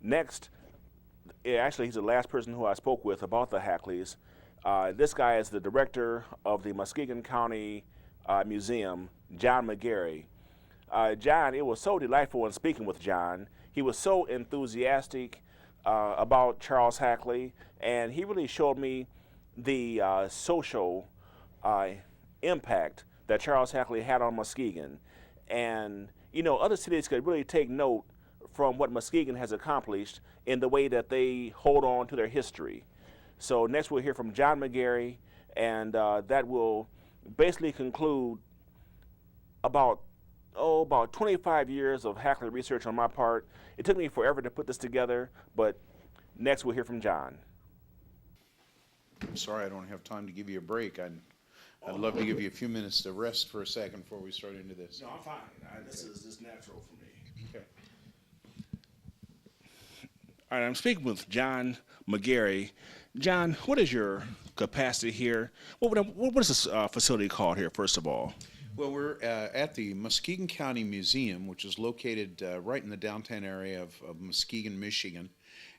Next, actually, he's the last person who I spoke with about the Hackleys. This guy is the director of the Muskegon County Museum, John McGarry. John, it was so delightful in speaking with John. He was so enthusiastic about Charles Hackley, and he really showed me the social impact that Charles Hackley had on Muskegon. And, other cities could really take note from what Muskegon has accomplished in the way that they hold on to their history. So next we'll hear from John McGarry, and that will basically conclude about 25 years of Hackley research on my part. It took me forever to put this together, but next we'll hear from John. I'm sorry I don't have time to give you a break. I'd love to give you a few minutes to rest for a second before we start into this. No, I'm fine. This is just natural for me. Okay. All right, I'm speaking with John McGarry. John, what is your capacity here? What is this facility called here, first of all? Well, we're at the Muskegon County Museum, which is located right in the downtown area of Muskegon, Michigan.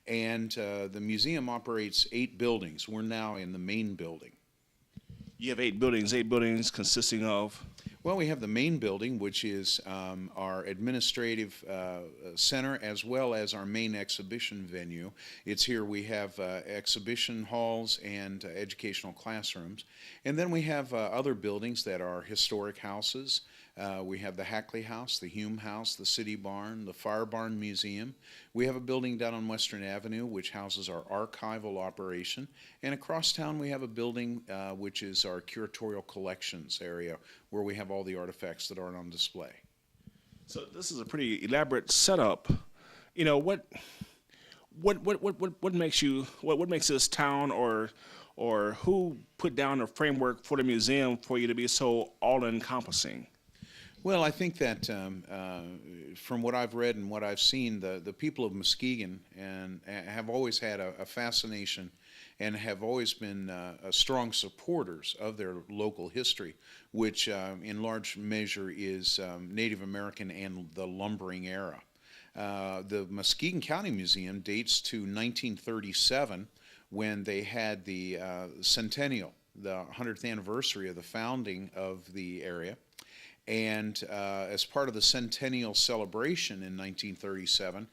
And the museum operates 8 buildings. We're now in the main building. You have 8 buildings consisting of? Well, we have the main building, which is our administrative center, as well as our main exhibition venue. It's here we have exhibition halls and educational classrooms. And then we have other buildings that are historic houses. We have the Hackley House, the Hume House, the City Barn, the Fire Barn Museum. We have a building down on Western Avenue which houses our archival operation. And across town we have a building which is our curatorial collections area where we have all the artifacts that aren't on display. So this is a pretty elaborate setup. What makes this town or who put down the framework for the museum for you to be so all-encompassing? Well, I think that from what I've read and what I've seen, the people of Muskegon and have always had a fascination and have always been strong supporters of their local history, which in large measure is Native American and the lumbering era. The Muskegon County Museum dates to 1937 when they had the centennial, the 100th anniversary of the founding of the area. And as part of the centennial celebration in 1937,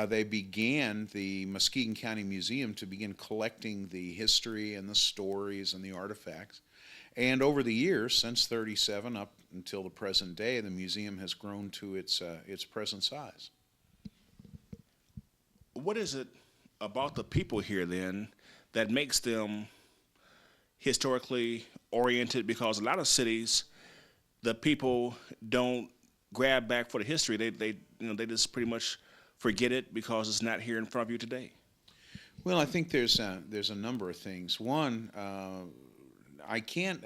they began the Muskegon County Museum to begin collecting the history and the stories and the artifacts. And over the years, since 37 up until the present day, the museum has grown to its present size. What is it about the people here then that makes them historically oriented? Because a lot of cities, the people don't grab back for the history. They just pretty much forget it because it's not here in front of you today. Well, I think there's a number of things. One, I can't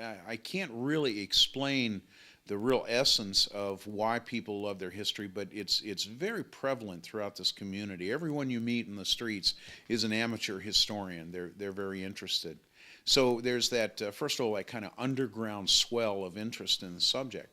really explain the real essence of why people love their history, but it's very prevalent throughout this community. Everyone you meet in the streets is an amateur historian. They're very interested. So there's that, first of all, that kind of underground swell of interest in the subject.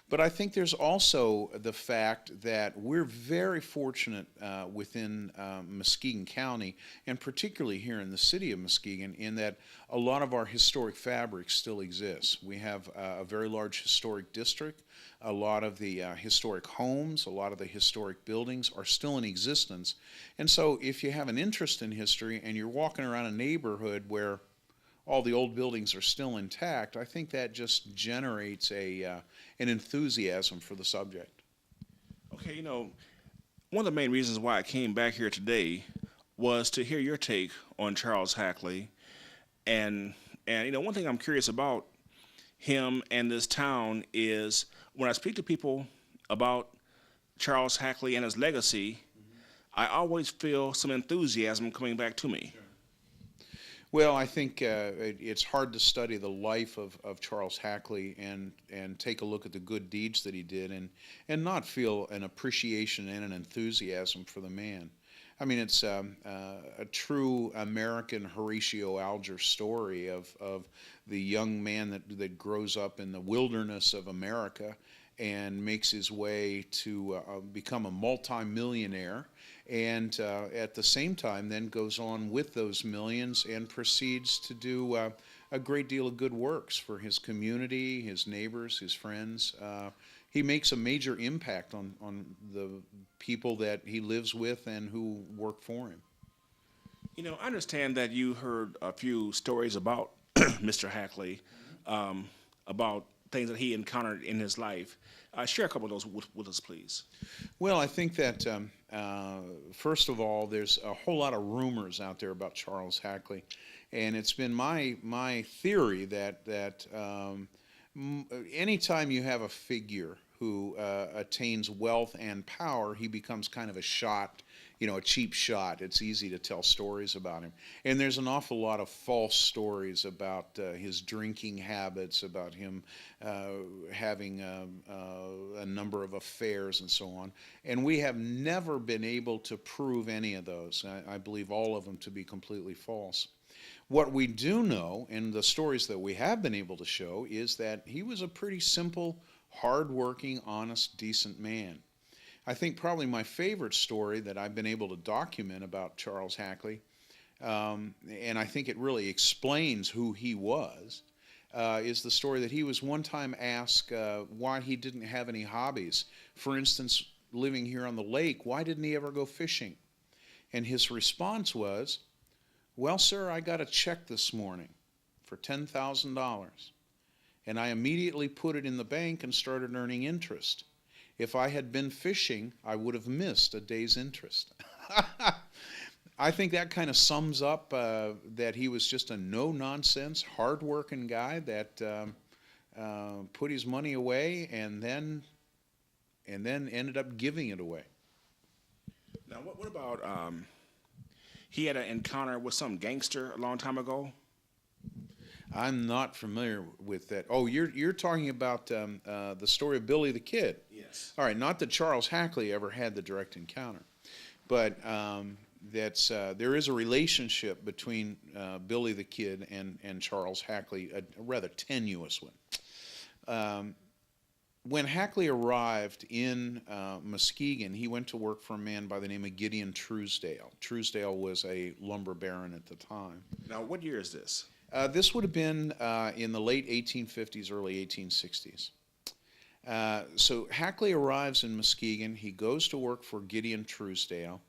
But I think there's also the fact that we're very fortunate within Muskegon County, and particularly here in the city of Muskegon, in that a lot of our historic fabric still exists. We have a very large historic district. A lot of the historic homes, a lot of the historic buildings are still in existence. And so if you have an interest in history and you're walking around a neighborhood where all the old buildings are still intact, I think that just generates an enthusiasm for the subject. Okay, one of the main reasons why I came back here today was to hear your take on Charles Hackley. And one thing I'm curious about him and this town is when I speak to people about Charles Hackley and his legacy, I always feel some enthusiasm coming back to me. Sure. Well, I think it's hard to study the life of Charles Hackley and take a look at the good deeds that he did and not feel an appreciation and an enthusiasm for the man. I mean, it's a true American Horatio Alger story of the young man that grows up in the wilderness of America and makes his way to become a multimillionaire and at the same time then goes on with those millions and proceeds to do a great deal of good works for his community, his neighbors, his friends. He makes a major impact on the people that he lives with and who work for him. You know, I understand that you heard a few stories about Mr. Hackley, about things that he encountered in his life. Share a couple of those with us, please. Well, I think that first of all, there's a whole lot of rumors out there about Charles Hackley, and it's been my theory that anytime you have a figure who attains wealth and power, he becomes kind of a shot, a cheap shot. It's easy to tell stories about him. And there's an awful lot of false stories about his drinking habits, about him having a number of affairs and so on. And we have never been able to prove any of those. I believe all of them to be completely false. What we do know, and the stories that we have been able to show, is that he was a pretty simple, hard-working, honest, decent man. I think probably my favorite story that I've been able to document about Charles Hackley, and I think it really explains who he was, is the story that he was one time asked why he didn't have any hobbies. For instance, living here on the lake, why didn't he ever go fishing? And his response was, "Well, sir, I got a check this morning for $10,000, and I immediately put it in the bank and started earning interest. If I had been fishing, I would have missed a day's interest." I think that kind of sums up that he was just a no-nonsense, hard-working guy that put his money away and then ended up giving it away. Now, what about he had an encounter with some gangster a long time ago? I'm not familiar with that. Oh, you're talking about the story of Billy the Kid. Yes. All right, not that Charles Hackley ever had the direct encounter, but there is a relationship between Billy the Kid and Charles Hackley, a rather tenuous one. When Hackley arrived in Muskegon, he went to work for a man by the name of Gideon Truesdale. Truesdale was a lumber baron at the time. Now, what year is this? This would have been in the late 1850s, early 1860s. So Hackley arrives in Muskegon. He goes to work for Gideon Truesdale.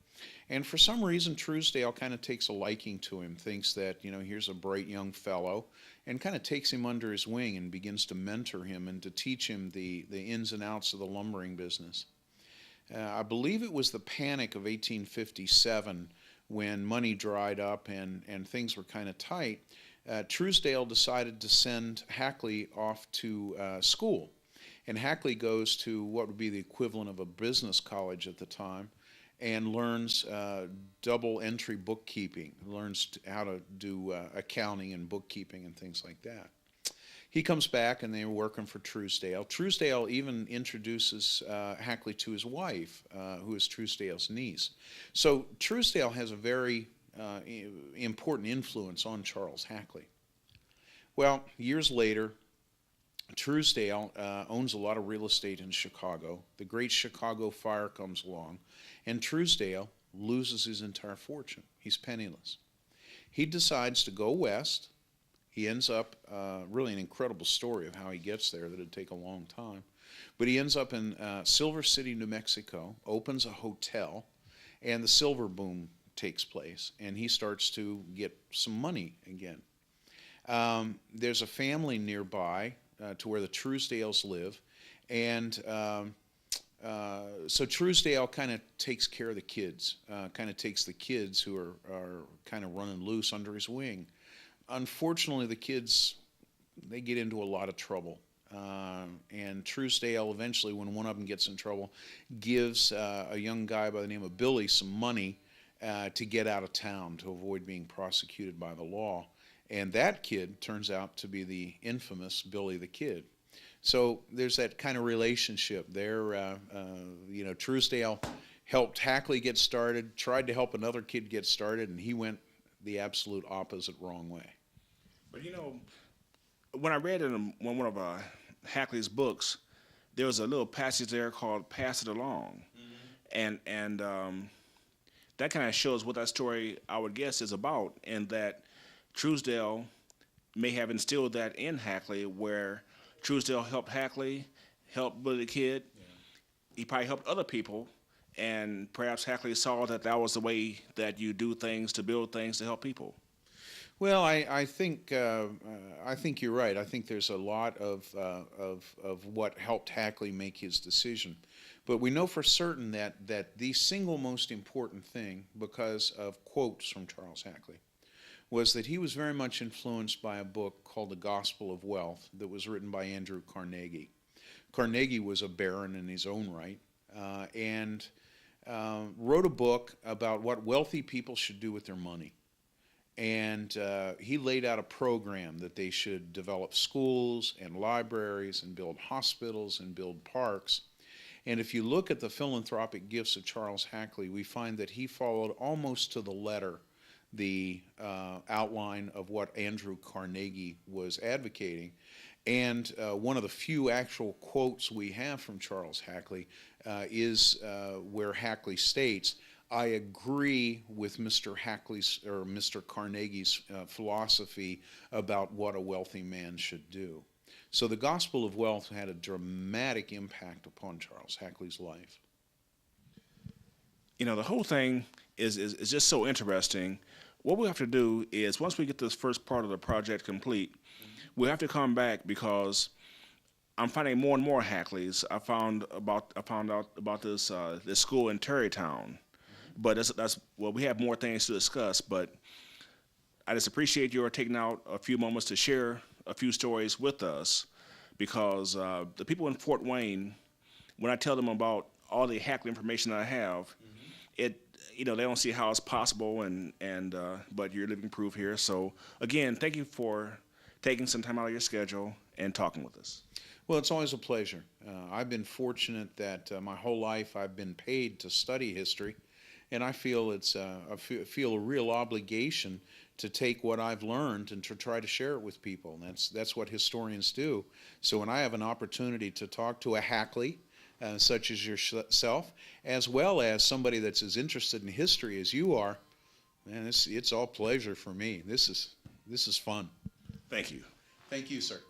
And for some reason, Truesdale kind of takes a liking to him, thinks that, here's a bright young fellow, and kind of takes him under his wing and begins to mentor him and to teach him the ins and outs of the lumbering business. I believe it was the Panic of 1857 when money dried up and things were kind of tight. Truesdale decided to send Hackley off to school. And Hackley goes to what would be the equivalent of a business college at the time and learns double entry bookkeeping, learns how to do accounting and bookkeeping and things like that. He comes back and they're working for Truesdale. Truesdale even introduces Hackley to his wife, who is Truesdale's niece. So Truesdale has a very important influence on Charles Hackley. Well, years later, Truesdale owns a lot of real estate in Chicago. The Great Chicago Fire comes along, and Truesdale loses his entire fortune. He's penniless. He decides to go west. He ends up, really an incredible story of how he gets there that would take a long time. But he ends up in Silver City, New Mexico, opens a hotel, and the silver boom takes place, and he starts to get some money again. There's a family nearby to where the Truesdales live, and so Truesdale kind of takes care of the kids, kind of takes the kids who are kind of running loose under his wing. Unfortunately, the kids, they get into a lot of trouble. And Truesdale eventually, when one of them gets in trouble, gives a young guy by the name of Billy some money to get out of town to avoid being prosecuted by the law. And that kid turns out to be the infamous Billy the Kid. So there's that kind of relationship there. Truesdale helped Hackley get started, tried to help another kid get started, and he went the absolute opposite wrong way. But when I read in one of Hackley's books, there was a little passage there called "Pass It Along," and that kind of shows what that story, I would guess, is about, and that Truesdale may have instilled that in Hackley, where Truesdale helped Hackley, helped Billy the Kid. He probably helped other people, and perhaps Hackley saw that that was the way that you do things, to build things to help people. Well, I think you're right. I think there's a lot of what helped Hackley make his decision, but we know for certain that the single most important thing, because of quotes from Charles Hackley, was that he was very much influenced by a book called The Gospel of Wealth that was written by Andrew Carnegie. Carnegie was a baron in his own right, and wrote a book about what wealthy people should do with their money. And he laid out a program that they should develop schools and libraries and build hospitals and build parks. And if you look at the philanthropic gifts of Charles Hackley, we find that he followed almost to the letter the outline of what Andrew Carnegie was advocating. And one of the few actual quotes we have from Charles Hackley is where Hackley states, "I agree with Mr. Hackley's or Mr. Carnegie's philosophy about what a wealthy man should do." So the Gospel of Wealth had a dramatic impact upon Charles Hackley's life. You know, the whole thing is just so interesting. What we have to do is, once we get this first part of the project complete, we have to come back, because I'm finding more and more Hackleys. I found out about this this school in Terrytown, but that's well, we have more things to discuss. But I just appreciate your taking out a few moments to share a few stories with us, because the people in Fort Wayne, when I tell them about all the Hackley information that I have, they don't see how it's possible, but you're living proof here. So again, thank you for taking some time out of your schedule and talking with us. Well, it's always a pleasure. I've been fortunate that my whole life I've been paid to study history, and I feel I feel a real obligation to take what I've learned and to try to share it with people. And that's what historians do. So when I have an opportunity to talk to a Hackley, such as yourself, as well as somebody that's as interested in history as you are, man, it's all pleasure for me. This is fun. Thank you. Thank you, sir.